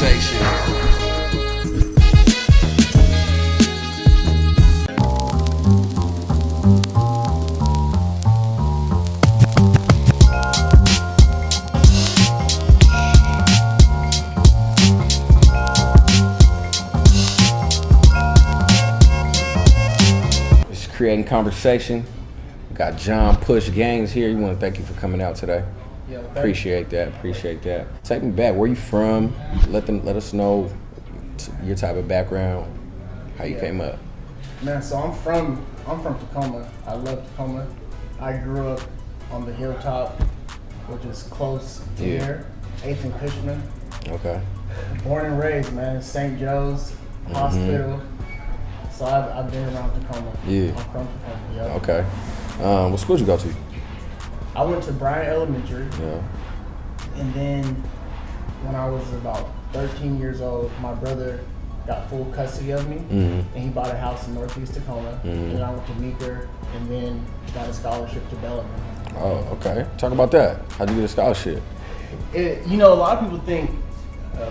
conversation. Creating conversation. We got John Push Gaines here. You want to thank you for coming out today. Yeah, appreciate that. Take me back. Where you from? Let us know your type of background, how you came up. Man, so I'm from Tacoma. I love Tacoma. I grew up on the hilltop, which is close to here, 8th and Cushman. Okay. Born and raised, man, St. Joe's Hospital. So I've been around Tacoma. Yeah. I'm from Tacoma. Yeah. Okay. What school did you go to? I went to Bryan Elementary. Yeah. And then when I was about 13 years old, my brother got full custody of me, and he bought a house in Northeast Tacoma. And then I went to Meeker, and then got a scholarship to Bellarmine. Oh, okay. Talk about that. How'd you get a scholarship? A lot of people think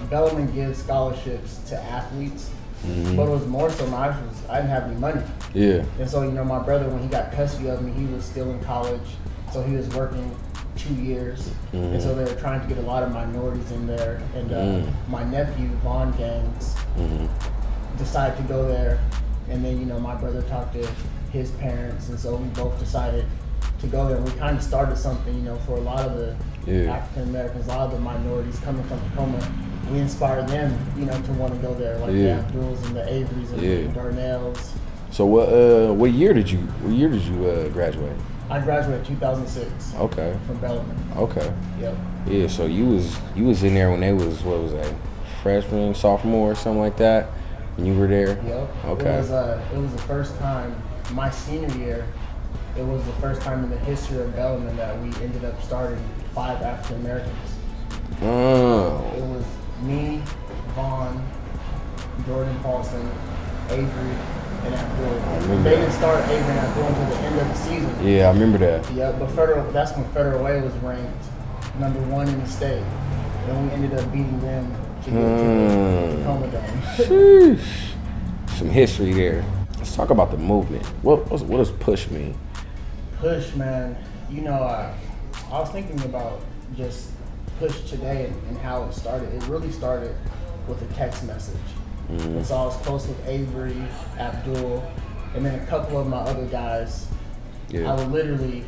Bellarmine gives scholarships to athletes, but it was more so I didn't have any money. Yeah. And so, my brother, when he got custody of me, he was still in college, so he was working 2 years. And so they were trying to get a lot of minorities in there. And my nephew, Vaughn Gaines, decided to go there. And then, my brother talked to his parents, and so we both decided to go there. And we kind of started something, for a lot of the African Americans, a lot of the minorities coming from Tacoma. We inspired them, to want to go there, like the Abduls and the Averys and the Darnells. So what year did you graduate? I graduated 2006. Okay. From Bellarmine. Okay. Yep. Yeah. So you was in there when they was, what was that, freshman, sophomore, something like that, and you were there. Yep. Okay. It was the first time my senior year. It was the first time in the history of Bellarmine that we ended up starting 5 African Americans. Oh. It was me, Vaughn, Jordan Paulson, Avery, and Abdul. They didn't start Avery and Abdul until the end of the season. Yeah, I remember that. Yeah, but that's when Federal Way was ranked #1 in the state. And we ended up beating them to get to the Tacoma Dome. Sheesh. Some history there. Let's talk about the movement. What does push mean? Push, man. I was thinking about just push today and how it started. It really started with a text message. And so I was close with Avery, Abdul, and then a couple of my other guys. Yeah. I would literally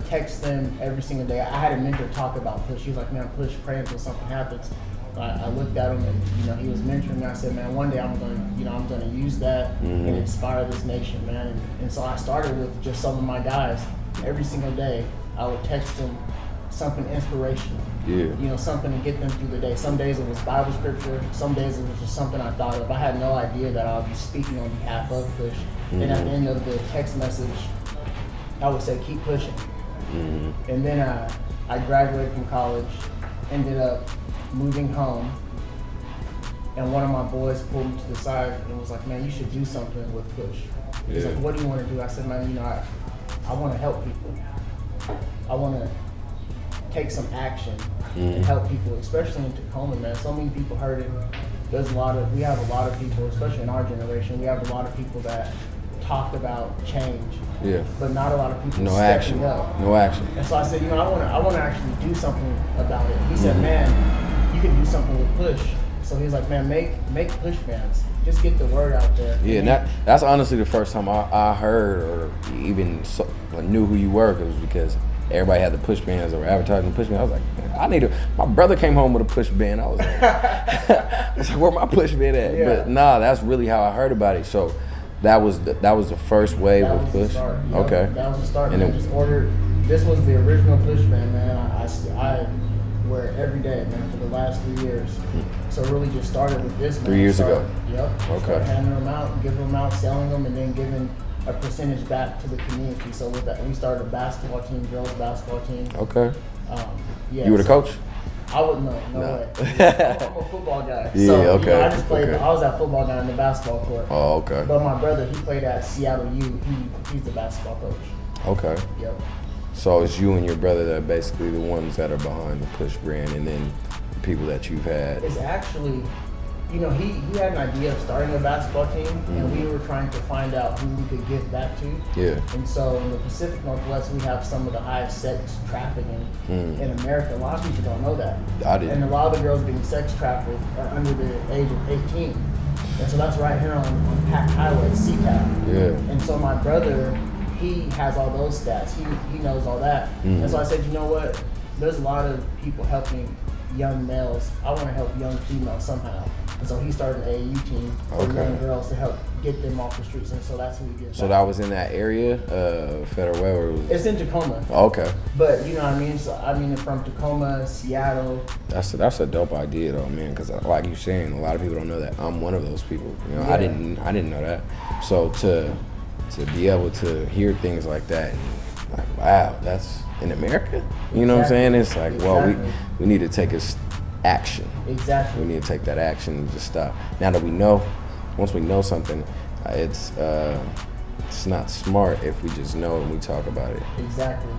text them every single day. I had a mentor talk about push. He was like, man, push, pray until something happens. I looked at him and, he was mentoring me. I said, man, one day I'm going to use that and inspire this nation, man. And so I started with just some of my guys. Every single day, I would text them something inspirational. Yeah. Something to get them through the day. Some days it was Bible scripture. Some days it was just something I thought of. I had no idea that I would be speaking on behalf of Push. And at the end of the text message, I would say, keep pushing. And then I graduated from college, ended up moving home. And one of my boys pulled me to the side and was like, man, you should do something with Push. He's like, what do you want to do? I said, man, I want to help people. I want to take some action and help people, especially in Tacoma, man. So many people hurting. We have a lot of people, especially in our generation, we have a lot of people that talk about change, but not a lot of people stepping up. No action. And so I said, I want to actually do something about it. He said, man, you can do something with Push. So he's like, man, make Push bands. Just get the word out there. Yeah, and that's honestly the first time I heard or even knew who you were, because everybody had the push bands or advertising the push band. I was like, my brother came home with a push band. I was like, where my push band at? Yeah. But that's really how I heard about it. So that was the first wave of push. Yep, okay. That was the start. And I just ordered. This was the original push band, man. I wear it every day, man, for the last 3 years. So it really just started with this. 3 years ago. Yep. Okay. Handing them out, giving them out, selling them, and then giving a percentage back to the community. So with that, we started a basketball team, girls basketball team. Okay. Yeah. You were the coach? I wouldn't know. No way. I'm a football guy. Yeah. So, Okay. I just played. Okay. I was that football guy in the basketball court. Oh, okay. But my brother, he played at Seattle U. He's the basketball coach. Okay. Yep. So it's you and your brother that are basically the ones that are behind the push brand, and then people that you've had? It's actually, you know, he had an idea of starting a basketball team, and we were trying to find out who we could give back to. Yeah. And so in the Pacific Northwest, we have some of the highest sex trafficking in America. A lot of people don't know that. I didn't. And a lot of the girls getting sex trafficked are under the age of 18. And so that's right here on Pack Highway, CCAP. Yeah. And so my brother, he has all those stats. He knows all that. And so I said, you know what? There's a lot of people helping young males. I want to help young females somehow. And so he started an AAU team for young girls to help get them off the streets. And so that's who we get. So that was in that area, Federal Way, or was it's in Tacoma. Okay. But you know what I mean? So I mean, from Tacoma, Seattle. That's a dope idea though, man. Because like you're saying, a lot of people don't know that. I'm one of those people. You know, Yeah. I didn't know that. So to be able to hear things like that, like wow, that's in America. You know what I'm saying? It's like, well, we need to take action. Exactly. We need to take that action and just stop. Now that we know, once we know something, it's not smart if we just know and we talk about it. Exactly.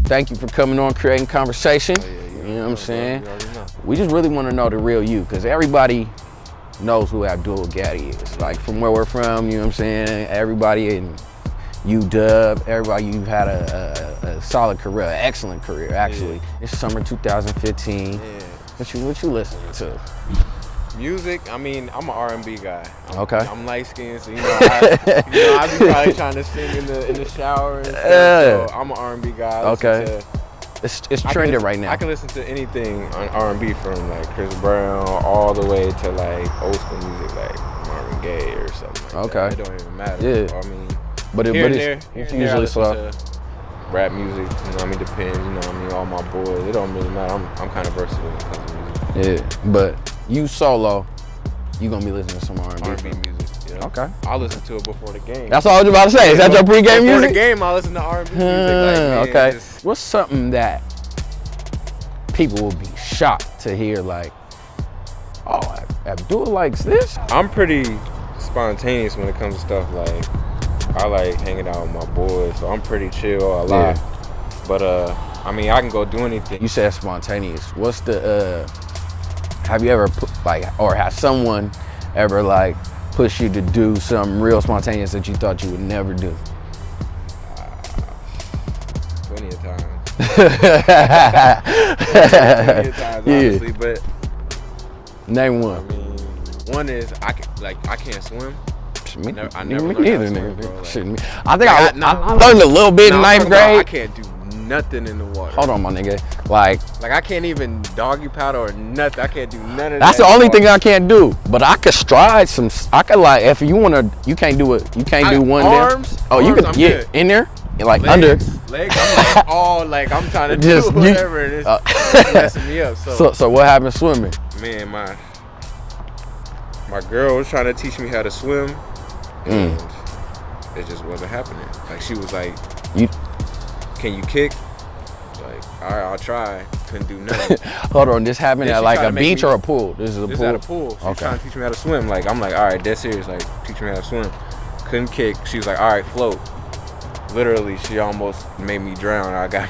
Thank you for coming on, creating conversation. You know what I'm saying? We just really want to know the real you, because everybody knows who Abdul Gaddy is. Like from where we're from, you know what I'm saying? Everybody in UW, everybody, you've had a solid career, an excellent career actually. It's summer 2015. Yeah. What you listening to? Music, I mean, I'm an R&B guy. I'm light skinned, so I be probably trying to sing in the shower and stuff, so I'm an R&B guy. It's trending right now. I can listen to anything on R&B from like Chris Brown all the way to like old school music like Marvin Gaye or something like that. It don't even matter. Yeah. I mean, but it's usually slow. Rap music, you know what I mean, depends, you know what I mean, all my boys, it don't really matter. I'm kind of versatile when it comes to music. Yeah, but you solo, you gonna be listening to some R&B music. Yeah. Okay. I'll listen to it before the game. That's all I was about to say. Is that your pregame music? Before the game, I'll listen to R&B music. Okay. What's something that people will be shocked to hear? Like, oh, Abdul likes this. I'm pretty spontaneous when it comes to stuff. Like, I like hanging out with my boys, so I'm pretty chill a lot. Yeah. But I mean, I can go do anything. You said spontaneous. What's the? Have you ever or has someone ever like pushed you to do something real spontaneous that you thought you would never do? Plenty of times. Plenty of times, honestly. But name one. I mean, one is I can't swim. Me neither, nigga. I think I learned a little bit in ninth grade. I can't do nothing in the water. Hold on, my nigga. Like I can't even doggy paddle or nothing. I can't do none of that. That's the only thing I can't do. But I could stride some. I could like if you wanna. You can't do it. You can't do one arms. Oh, you could good. In there. Like legs, under. Legs. I'm like I'm trying to do whatever, and it's messing me up. So what happened swimming? Man, my girl was trying to teach me how to swim. And it just wasn't happening. Like she was like, can you kick? Like, all right, I'll try. Couldn't do nothing. Hold on, this happened at like a beach or a pool? This is a pool? This is at a pool. She was trying to teach me how to swim. Like, I'm like, all right, dead serious. Like, teach me how to swim. Couldn't kick. She was like, all right, float. Literally, she almost made me drown. I got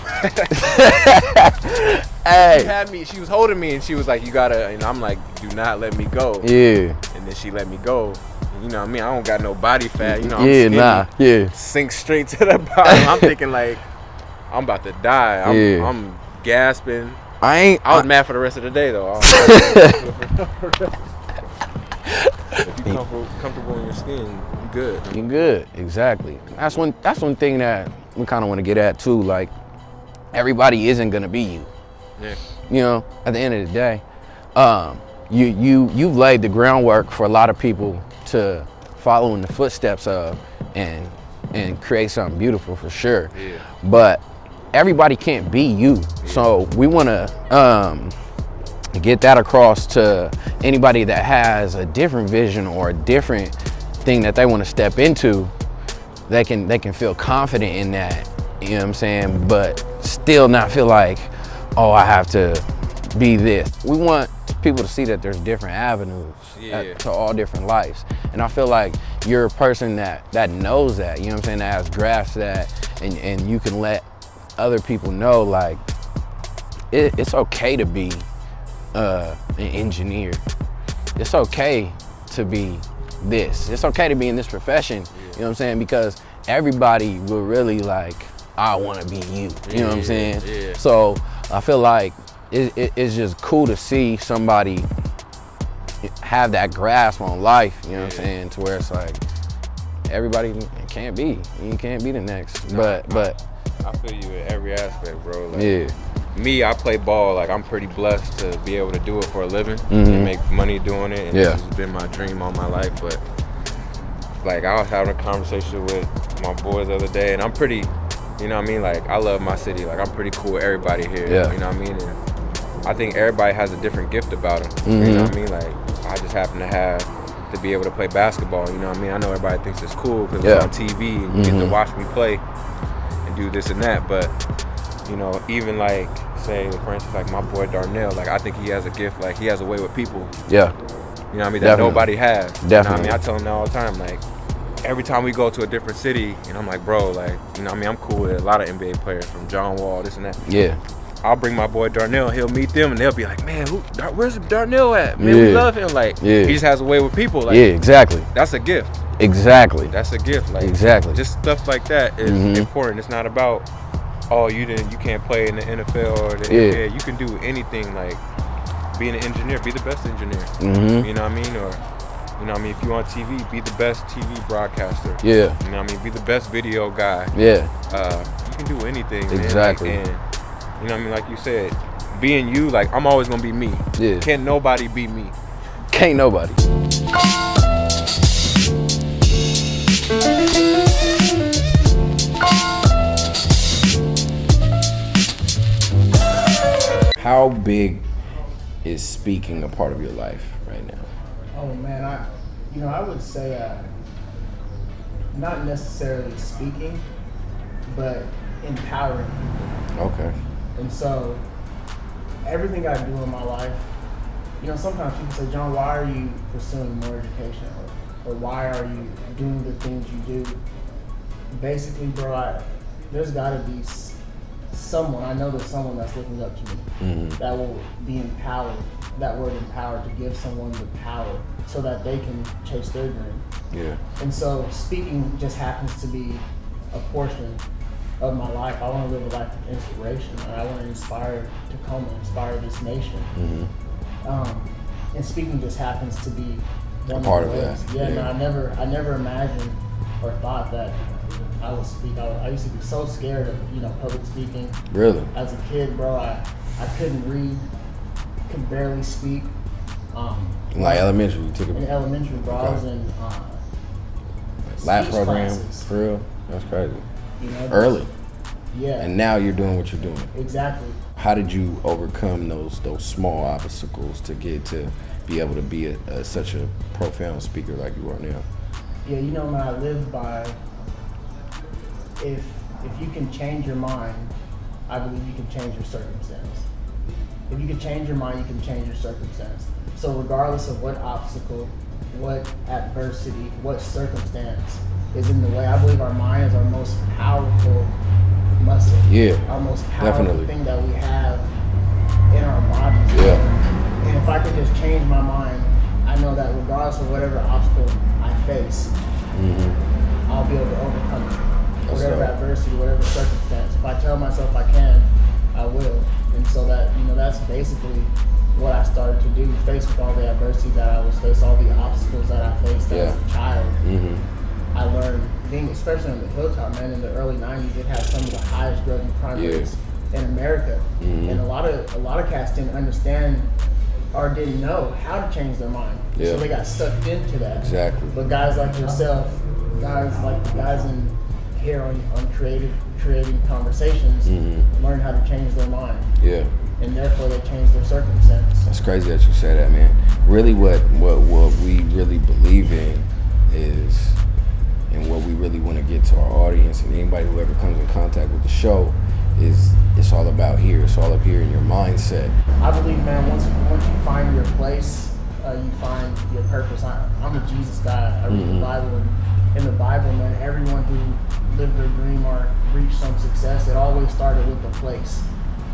Hey. She was holding me and she was like, you gotta, and I'm like, do not let me go. Yeah. And then she let me go. You know what I mean? I don't got no body fat. You know, I'm skinny. Sink straight to the bottom. I'm thinking like, I'm about to die. I'm gasping. I was mad for the rest of the day though. If you're comfortable in your skin, you're good. You're good, exactly. That's one thing that we kind of want to get at too. Like, everybody isn't gonna be you. Yeah. You know, at the end of the day, you've laid the groundwork for a lot of people to follow in the footsteps of and create something beautiful for sure. Yeah. But everybody can't be you. Yeah. So we want to get that across to anybody that has a different vision or a different thing that they want to step into, they can feel confident in that, you know what I'm saying, but still not feel like, oh, I have to be this. We want people to see that there's different avenues to all different lives. And I feel like you're a person that knows that, you know what I'm saying, that has grasped that, and you can let other people know, like, it's okay to be an engineer. It's okay to be this. It's okay to be in this profession, you know what I'm saying, because everybody will really like, I want to be you, you know what I'm saying? Yeah. So I feel like it's just cool to see somebody have that grasp on life, you know what I'm saying, to where it's like, everybody can't be. You can't be the next, but I feel you in every aspect, bro. Like, me, I play ball. Like, I'm pretty blessed to be able to do it for a living and make money doing it. And this has been my dream all my life. But like, I was having a conversation with my boys the other day, and I'm pretty, you know what I mean? Like, I love my city. Like, I'm pretty cool with everybody here. Yeah. You know what I mean? And I think everybody has a different gift about them. You know what I mean? Like, I just happen to be able to play basketball. You know what I mean? I know everybody thinks it's cool because it's on TV and you get to watch me play and do this and that. But, you know, even like, say, for instance, like my boy Darnell, like, I think he has a gift. Like, he has a way with people. Yeah. You know what I mean? That nobody has. Definitely. You know what I mean? I tell him that all the time. Like, every time we go to a different city, and I'm like, bro, like, you know what I mean? I'm cool with a lot of NBA players, from John Wall, this and that. Yeah. I'll bring my boy Darnell, he'll meet them, and they'll be like, man, where's Darnell at? Man, we love him. Like, he just has a way with people. Like, exactly. That's a gift. Exactly. That's a gift. Like, exactly. Just stuff like that is important. It's not about, oh, you can't play in the NFL or the NBA. You can do anything. Like, being an engineer, be the best engineer. You know what I mean? Or, you know what I mean? If you're on TV, be the best TV broadcaster. Yeah. You know what I mean? Be the best video guy. Yeah. You can do anything, man. Exactly. Like, and, you know what I mean? Like you said, being you, like, I'm always gonna be me. Yeah. Can't nobody be me. Can't nobody. How big is speaking a part of your life right now? Oh man, I would say not necessarily speaking, but empowering people. Okay. And so everything I do in my life, you know, sometimes people say, John, why are you pursuing more education? Or why are you doing the things you do? Basically, bro, there's got to be someone, I know there's someone that's looking up to me that will be empowered, that word empowered, to give someone the power so that they can chase their dream. Yeah. And so speaking just happens to be a portion of my life. I want to live a life of inspiration, and I want to inspire Tacoma, inspire this nation. And speaking just happens to be one part of the of ways. that. Yeah, Yeah. no, I never imagined or thought that I would speak. I used to be so scared of, you know, public speaking. Really? As a kid, bro, I couldn't read, could barely speak. Like elementary, you took In a elementary, bro, I was in lab speech program classes. for real? That's crazy. You know, Early. Yeah. And now you're doing what you're doing. Exactly. How did you overcome those small obstacles to get to be able to be such a profound speaker like you are now? Yeah, you know, man, I live by, if you can change your mind, I believe you can change your circumstance. If you can change your mind, you can change your circumstance. So regardless of what obstacle, what adversity, what circumstance is in the way, I believe our mind is our most powerful muscle. Yeah, our most powerful definitely. thing that we have in our bodies. Yeah. And if I can just change my mind, I know that regardless of whatever obstacle I face, I'll be able to overcome it. Whatever adversity, whatever circumstance. If I tell myself I can, I will. And so that, you know, that's basically what I started to do, faced with all the adversity that I was faced, all the obstacles that I faced as a child. I learned, being especially on the hilltop, man, in the early 90s, it had some of the highest growing crime rates in America. And a lot of cats didn't understand or didn't know how to change their mind. So they got sucked into that. Exactly. But guys like yourself, guys like the guys in here on creating conversations, learn how to change their mind. Yeah. and therefore they change their circumstance. That's crazy that you say that, man. Really, what we really believe in is, and what we really want to get to our audience and anybody who ever comes in contact with the show is, it's all about here. It's all up here in your mindset. I believe, man, once you find your place, you find your purpose. I'm a Jesus guy. I read the Bible, and in the Bible, man, everyone who lived their dream or reached some success, it always started with a place.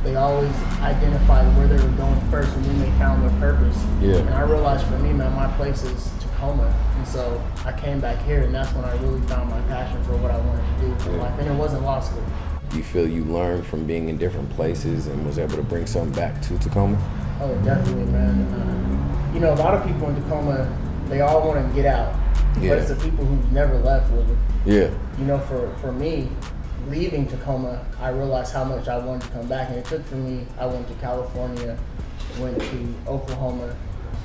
They always identified where they were going first, and then they found their purpose. Yeah. And I realized for me, man, my place is Tacoma. And so I came back here, and that's when I really found my passion for what I wanted to do in life. And it wasn't law school. You feel you learned from being in different places and was able to bring something back to Tacoma? Oh, definitely, man. You know, a lot of people in Tacoma, they all want to get out. Yeah. But it's the people who've never left with it. Yeah. You know, for me, leaving Tacoma, I realized how much I wanted to come back. And it took for me, I went to California, went to Oklahoma,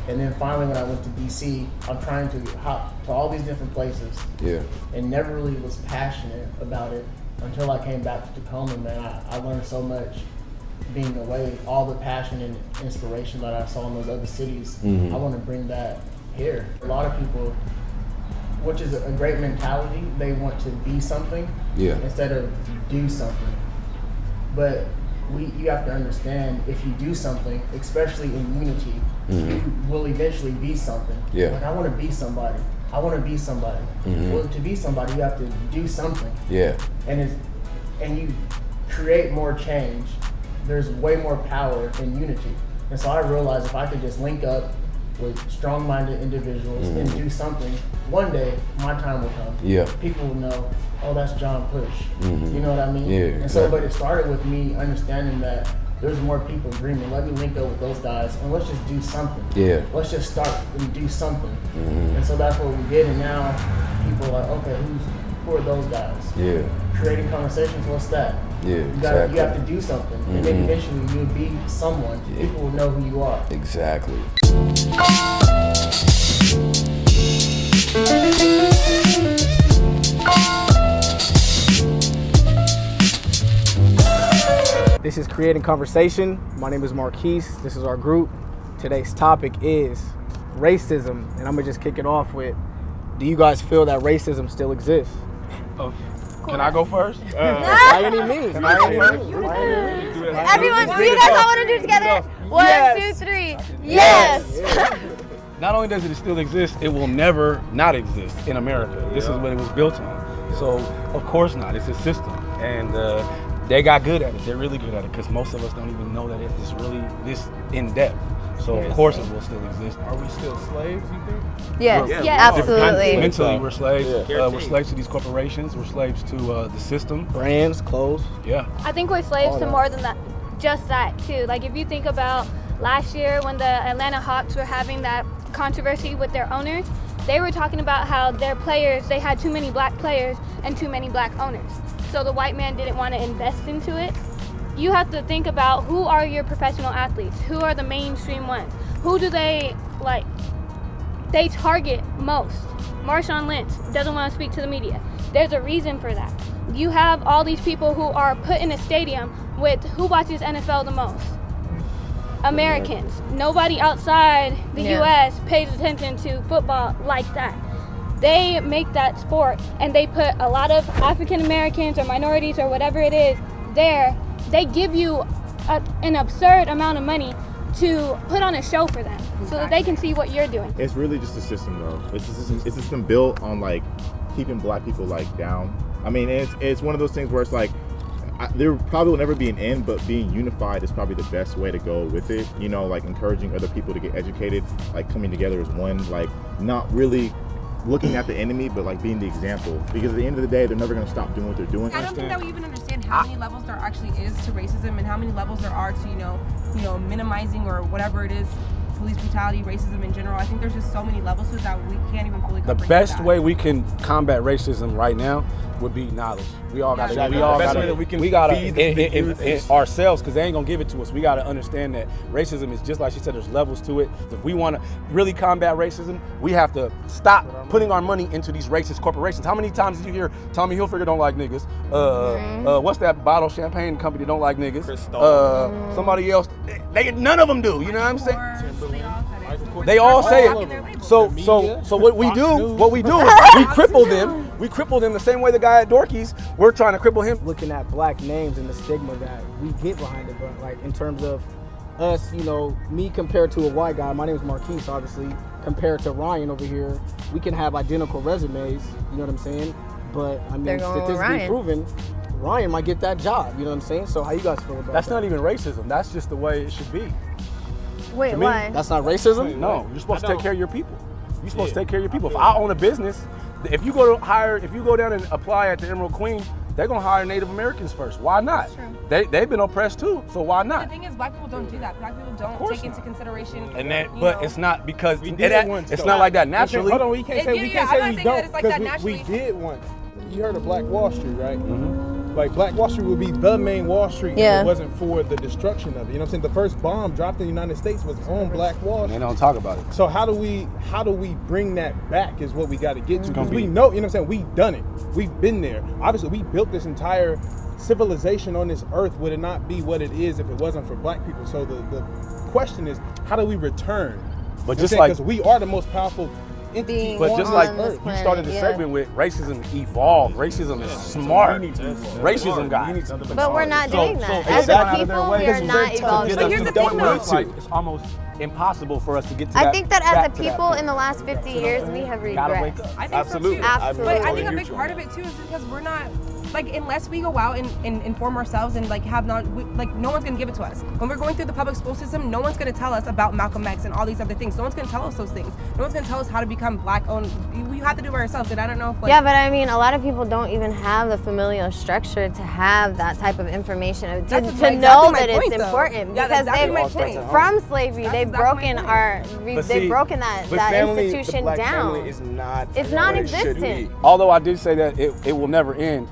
and then finally when I went to DC, I'm trying to hop to all these different places. Yeah. And never really was passionate about it until I came back to Tacoma, man. I learned so much being away, all the passion and inspiration that I saw in those other cities. I want to bring that here. A lot of people, which is a great mentality, they want to be something instead of do something. But you have to understand, if you do something, especially in unity, you will eventually be something. Yeah. Like, I want to be somebody. I want to be somebody. Well, to be somebody, you have to do something. Yeah. And you create more change. There's way more power in unity. And so I realized if I could just link up with strong-minded individuals and do something, one day my time will come. Yeah. People will know, oh, that's John Push. You know what I mean? Yeah. And so, but it started with me understanding that there's more people dreaming. Let me link up with those guys and let's just do something. Yeah. Let's just start and do something. And so that's what we did. And now people are like, okay, who are those guys? Yeah. Creating conversations, what's that? Yeah, You have to do something, and then eventually you'll be someone. People will know who you are. Exactly. This is Creating Conversation. My name is Markese. This is our group. Today's topic is racism, and I'm gonna just kick it off with, do you guys feel that racism still exists? Can I go first? By any means. Everyone, do you guys all want to do it together? One, two, three. Yes. Not only does it still exist, it will never not exist in America. This is what it was built on. So, of course not. It's a system. And they got good at it. They're really good at it because most of us don't even know that it is really this in-depth. So, of course, it will still exist. Are we still slaves, you think? Yes, absolutely. Mentally, we're slaves. We're slaves to these corporations. We're slaves to the system. Brands, clothes. Yeah. I think we're slaves to more than that, just that too. Like if you think about last year when the Atlanta Hawks were having that controversy with their owners, they were talking about how their players, they had too many black players and too many black owners. So the white man didn't want to invest into it. You have to think about who are your professional athletes? Who are the mainstream ones? Who do they like? They target most. Marshawn Lynch doesn't want to speak to the media. There's a reason for that. You have all these people who are put in a stadium with who watches NFL the most? Americans. Nobody outside the U.S. pays attention to football like that. They make that sport and they put a lot of African Americans or minorities or whatever it is there. They give you an absurd amount of money to put on a show for them so that they can see what you're doing. It's really just a system though. It's a system built on like keeping black people like down. I mean, it's one of those things where it's like there probably will never be an end, but being unified is probably the best way to go with it. You know, like encouraging other people to get educated, like coming together as one, like not really looking at the enemy, but like being the example. Because at the end of the day, they're never going to stop doing what they're doing. I don't think that we even understand how many levels there actually is to racism and how many levels there are to, you know, minimizing or whatever it is, police brutality, racism in general. I think there's just so many levels to it that we can't even fully comprehend. The best way we can combat racism right now would be knowledge. We all got to. Exactly. We all The best got way that to. we can We got feed the youth to is- ourselves because they ain't gonna give it to us. We got to understand that racism is just like she said. There's levels to it. If we want to really combat racism, we have to stop putting our money into these racist corporations. How many times did you hear Tommy Hilfiger don't like niggas? What's that bottle champagne company don't like niggas? Somebody else. They none of them do. You know what I'm saying? They all say it. So what we do is we cripple them. We cripple them the same way the guy at Dorky's, we're trying to cripple him. Looking at black names and the stigma that we get behind it, but like in terms of us, you know, me compared to a white guy, my name is Markese, obviously, compared to Ryan over here, we can have identical resumes, you know what I'm saying? But I mean, statistically proven, Ryan might get that job, you know what I'm saying? So how you guys feel about That's that? not even racism. That's just the way it should be. Wait, To me, why? That's not racism? No, you're supposed to take care of your people. You're supposed to take care of your people. If I own a business, if you go down and apply at the Emerald Queen, they're gonna hire Native Americans first. Why not? They've been oppressed too, so why The not? thing is, black people don't do that. Black people don't course take into not. consideration. And that, you but know, it's not because We did it once, it's though. not like that naturally. Hold on, we can't say I'm we not saying that don't it's like that because we naturally. did once. You heard of Black Wall Street, right? Like Black Wall Street would be the main Wall Street Yeah. if it wasn't for the destruction of it. You know what I'm saying? The first bomb dropped in the United States was on Black Wall And they Street. don't talk about it. So how do we bring that back is what we got to get to. Because gonna we be- know, you know what I'm saying? We've done it. We've been there. Obviously, we built this entire civilization on this earth. Would it not be what it is if it wasn't for black people? So the question is, how do we return? But just like because we are the most powerful entity. Being But on just like this you planet, started the yeah. segment with racism evolved. Racism is smart. Racism guys. But we're not doing that. they As gone a out of their people, way we to are not get evolving. us But here's to the don't thing, want though. to. It's almost impossible for us to get to I that. think that back as a to that people point. in the last 50 years, we have Gotta wake regressed. up. I think Absolutely. so too. Absolutely. But I Totally think a agree big with part of it too is because we're not, like, unless we go out and inform ourselves and like like no one's gonna give it to us. When we're going through the public school system, no one's gonna tell us about Malcolm X and all these other things. No one's gonna tell us those things. No one's gonna tell us how to become black owned. We have to do it by ourselves. And I don't know if like Yeah, but I mean, a lot of people don't even have the familial structure to have that type of information, to That's know exactly my that it's point, though. important. Yeah, that's Because exactly my they've, point. from slavery, That's they've exactly my broken point. But they've see, broken that But family, institution the black down. family is not. It's what it should non-existent. be. Although I did say that it will never end.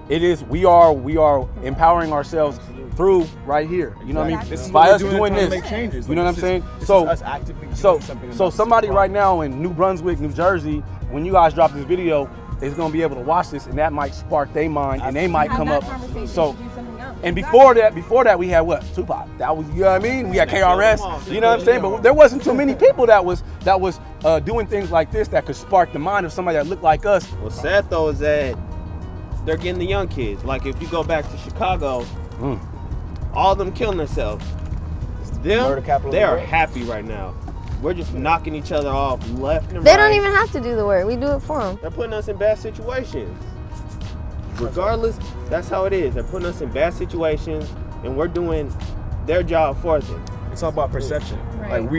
It is we are empowering ourselves through right here. You know what I mean? This is By what us we're doing doing to try to this. make changes. You know what I'm This saying? is So us actively doing so something so about somebody this right problem. now in New Brunswick, New Jersey, when you guys drop this video, is gonna be able to watch this and that might spark their mind and they might have come that up. conversation So to do something else. and Exactly. before that we had what? Tupac. That was, you know what I mean? We had KRS. You know what I'm saying? But there wasn't too many people that was doing things like this that could spark the mind of somebody that looked like us. What's sad though is that they're getting the young kids. Like if you go back to Chicago, all of them killing themselves. Murder Them, capital they of the are world. happy right now. We're just knocking each other off left and They right. don't even have to do the work. We do it for them. They're putting us in bad situations. Regardless, that's how it is. They're putting us in bad situations, and we're doing their job for them. It's all about perception. Right. Like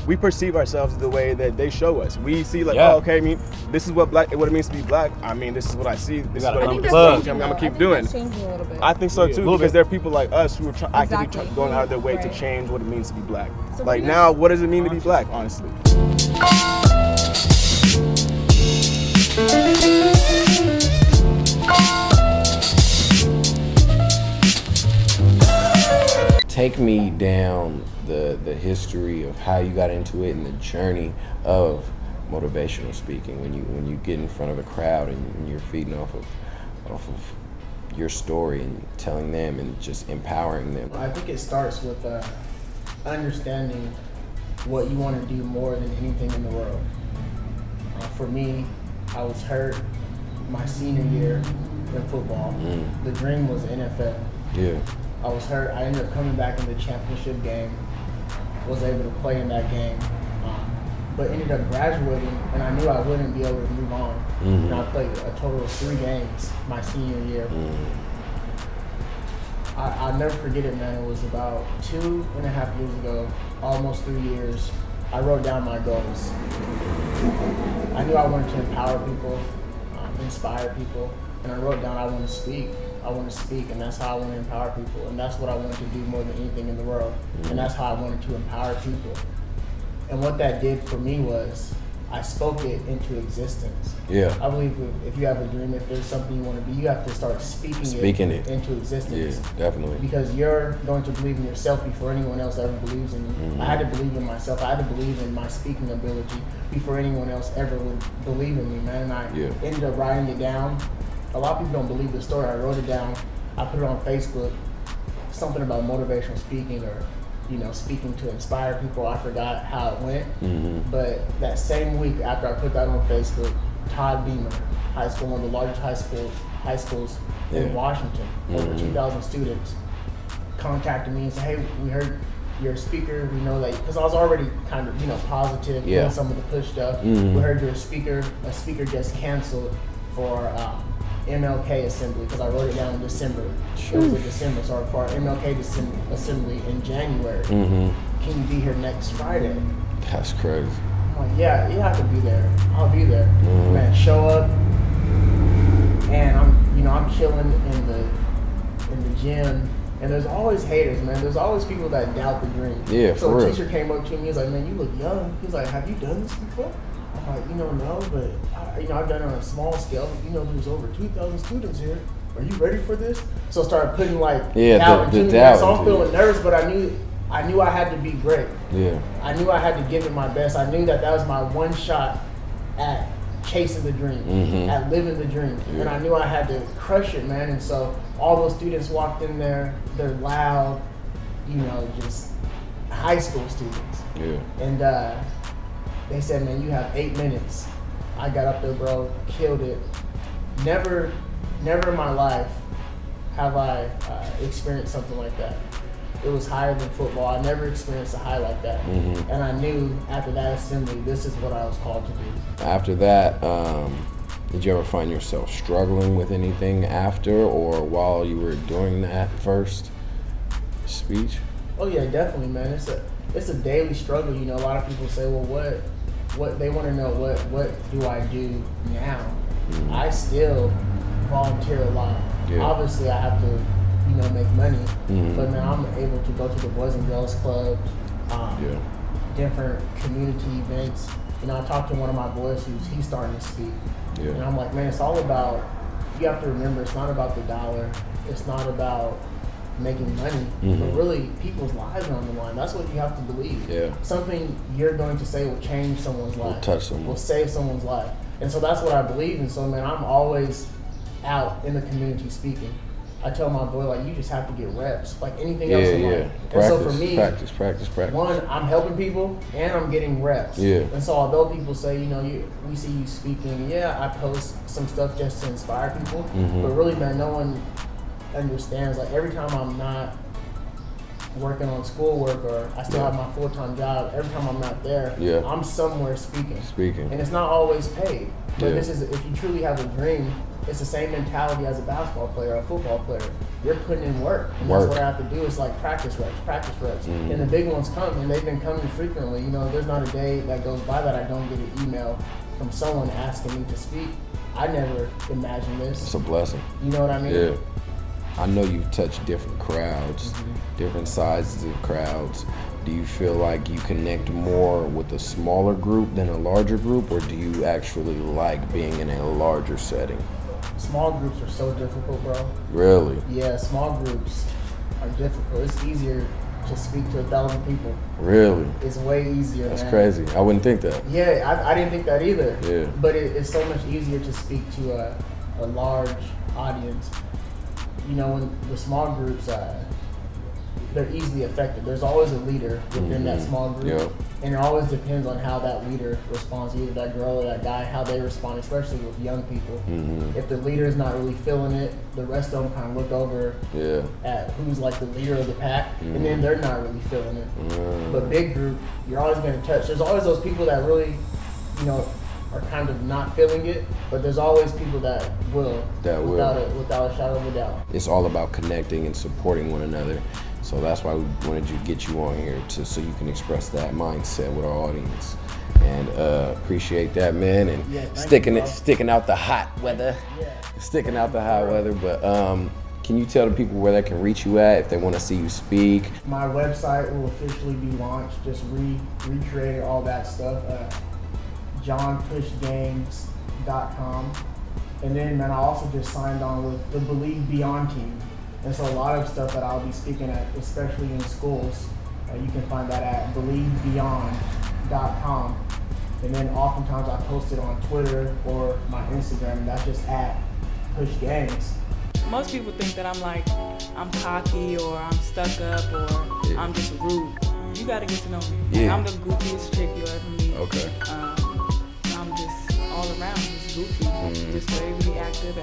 we perceive ourselves the way that they show us. We see like, Yeah. oh, okay, I mean, this is what it means to be black. I mean, this is what I see. This is gotta what unplug. I'm gonna keep doing. That's changing a little bit. I think so too, little because bit. there are people like us who are actively Exactly. going out of their way to Right. change what it means to be black. So Like what do you- now, what does it mean to be black? Honestly, Take me down the history of how you got into it and the journey of motivational speaking when you get in front of a crowd and you're feeding off of your story and telling them and just empowering them. I think it starts with understanding what you want to do more than anything in the world. For me, I was hurt my senior year in football. The dream was NFL. Yeah. I was hurt. I ended up coming back in the championship game, was able to play in that game, but ended up graduating, and I knew I wouldn't be able to move on. And I played a total of 3 games my senior year. I'll never forget it, man. It was about 2.5 years ago, almost 3 years. I wrote down my goals. I knew I wanted to empower people, inspire people, and I wrote down I want to speak. I want to speak, and that's how I want to empower people, and that's what I wanted to do more than anything in the world, and that's how I wanted to empower people. And what that did for me was I spoke it into existence. Yeah. I believe if you have a dream, if there's something you want to be, you have to start speaking it into existence. Yeah, definitely. Because you're going to believe in yourself before anyone else ever believes in you. Mm-hmm. I had to believe in myself. I had to believe in my speaking ability before anyone else ever would believe in me, man. And I ended up writing it down. A lot of people don't believe the story. I wrote it down. I put it on Facebook. Something about motivational speaking or, you know, speaking to inspire people. I forgot how it went. Mm-hmm. But that same week after I put that on Facebook, Todd Beamer High School, one of the largest high schools in Washington, over 2,000 students, contacted me and said, hey, we heard you're a speaker. We know that, because I was already kind of, you know, positive doing some of the push stuff. Mm-hmm. We heard you're a speaker just canceled for MLK assembly, because I wrote it down in December. It was in December, so for our MLK assembly in January. Mm-hmm. Can you be here next Friday? That's crazy. I'm like, yeah, I could be there. I'll be there. Mm-hmm. Man, show up, and I'm chilling in the gym, and there's always haters, man. There's always people that doubt the dream. Yeah, so for a real. teacher came up to me, he's like, man, you look young. He's like, have you done this before? I'm like, no, but I've done it on a small scale. There's over 2,000 students here. Are you ready for this? So I started putting doubt into me. So I'm feeling nervous, but I knew I had to be great. Yeah. I knew I had to give it my best. I knew that was my one shot at chasing the dream, at living the dream. Yeah. And I knew I had to crush it, man. And so all those students walked in there, they're loud, just high school students. Yeah. And they said, man, you have 8 minutes. I got up there, bro, killed it. Never in my life have I experienced something like that. It was higher than football. I never experienced a high like that. Mm-hmm. And I knew after that assembly, this is what I was called to do. After that, did you ever find yourself struggling with anything after or while you were doing that first speech? Oh yeah, definitely, man. It's a daily struggle. A lot of people say, well, what they want to know, what do I do now? Mm-hmm. I still volunteer a lot. Yeah. Obviously, I have to, make money, Mm-hmm. but now I'm able to go to the Boys and Girls Club, different community events. I talked to one of my boys he's starting to speak. Yeah. And I'm like, man, it's all about, you have to remember, it's not about the dollar. It's not about making money, but really people's lives are on the line. That's what you have to believe. Yeah. Something you're going to say will change someone's life. Will touch someone. Will save someone's life. And so that's what I believe in. So, man, I'm always out in the community speaking. I tell my boy, you just have to get reps, like anything else in life. Practice, and so for me, practice. one, I'm helping people and I'm getting reps. Yeah. And so although people say, we see you speaking, I post some stuff just to inspire people, but really, man, no one understands. Like every time I'm not working on schoolwork or I still have my full-time job, every time I'm not there, I'm somewhere speaking. And it's not always paid. But this is, if you truly have a dream, it's the same mentality as a basketball player or a football player. You're putting in work. And that's what I have to do. It's like practice reps. And the big ones come, and they've been coming frequently. There's not a day that goes by that I don't get an email from someone asking me to speak. I never imagined this. It's a blessing. You know what I mean? Yeah. I know you touch different crowds, different sizes of crowds. Do you feel like you connect more with a smaller group than a larger group, or do you actually like being in a larger setting? Small groups are so difficult, bro. Really? Yeah, small groups are difficult. It's easier to speak to 1,000 people. Really? It's way easier, That's man. crazy. I wouldn't think that. Yeah, I didn't think that either. Yeah. But it's so much easier to speak to a large audience. When the small groups, they're easily affected. There's always a leader within that small group. Yep. And it always depends on how that leader responds, either that girl or that guy, how they respond, especially with young people. If the leader is not really feeling it, the rest of them kind of look over at who's like the leader of the pack, and then they're not really feeling it. But big group, you're always going to touch. There's always those people that really, are kind of not feeling it, but there's always people that will. Without a shadow of a doubt. It's all about connecting and supporting one another. So that's why we wanted to get you on here so you can express that mindset with our audience. And appreciate that, man. And sticking out the hot weather. Sticking out the hot weather. But can you tell the people where they can reach you at if they want to see you speak? My website will officially be launched. Just recreated all that stuff. johnpushgames.com. And then, man, I also just signed on with the Believe Beyond team. And so a lot of stuff that I'll be speaking at, especially in schools, you can find that at believebeyond.com. And then oftentimes I post it on Twitter or my Instagram, and that's just at pushgames. Most people think that I'm cocky or I'm stuck up or I'm just rude. You gotta get to know me. Yeah. I'm the goofiest chick you'll ever meet. Okay. I'm just all around, just goofy, just ready to be active.